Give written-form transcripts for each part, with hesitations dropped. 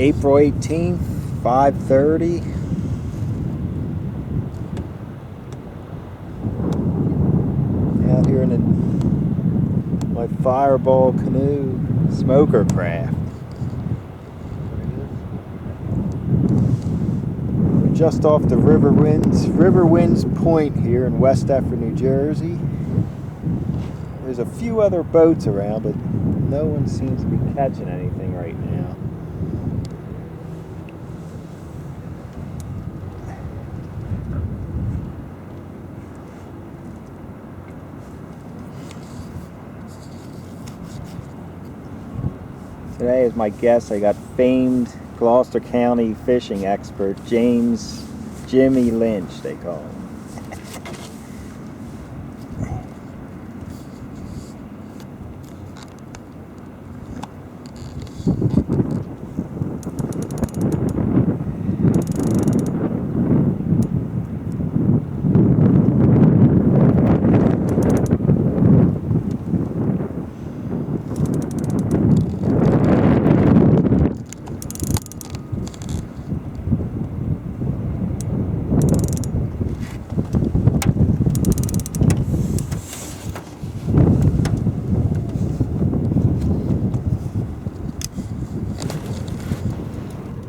April 18th, 5:30. Out here in my Fireball canoe smoker craft. We're just off the River Winds Point here in West Effort, New Jersey. There's a few other boats around, but no one seems to be catching anything right now. Today as my guest, I got famed Gloucester County fishing expert Jimmy Lynch, they call him.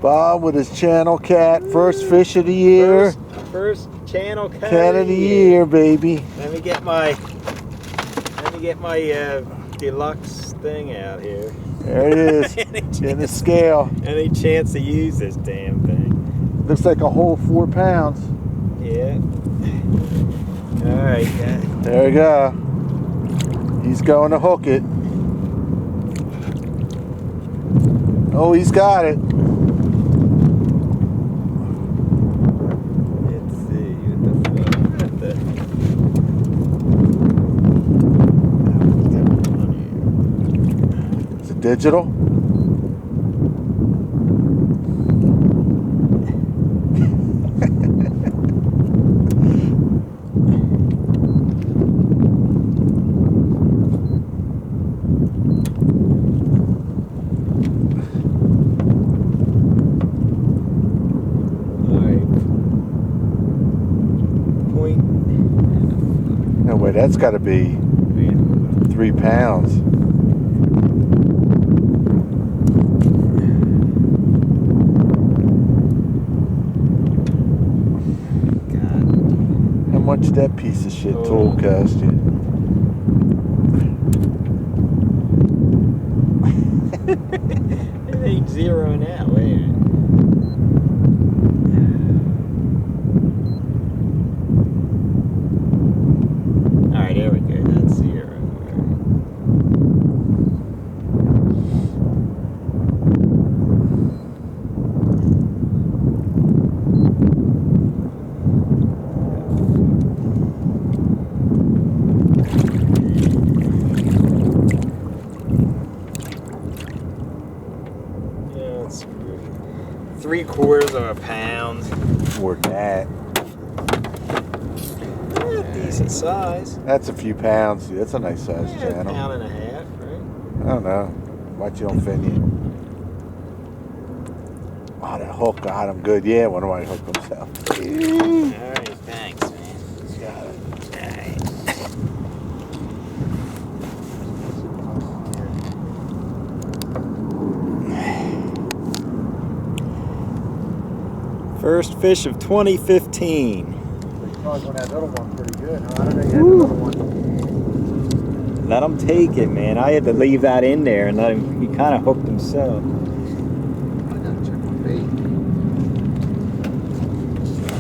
Bob with his channel cat, first fish of the year. First channel cat of the year, baby. Let me get my deluxe thing out here. There it is. In the scale. Any chance to use this damn thing? Looks like a whole 4 pounds. Yeah. All right, guys. There we go. He's going to hook it. Oh, he's got it. Digital? Point. No way, that's got to be 3 pounds. How much that piece of shit tool cost you? It ain't zeroing out. Wait a minute. All right, there we go. That's zero. Yeah, it's 3/4 of a pound. More than that. Yeah, decent size. That's a few pounds. That's a nice size Yeah, channel. a pound and a half, right? I don't know. Watch you don't fin you. Oh, that hook got him good. Yeah, wonder why he hooked himself. Alright, thanks, man. Got it. First fish of 2015. Probably on that little one pretty good, huh? I don't know you had the little one. Let him take it, man. I had to leave that in there and let him. He kind of hooked himself. I gotta check my bait.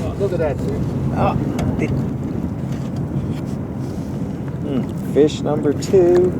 Oh, look at that, dude. Oh. Fish number 2.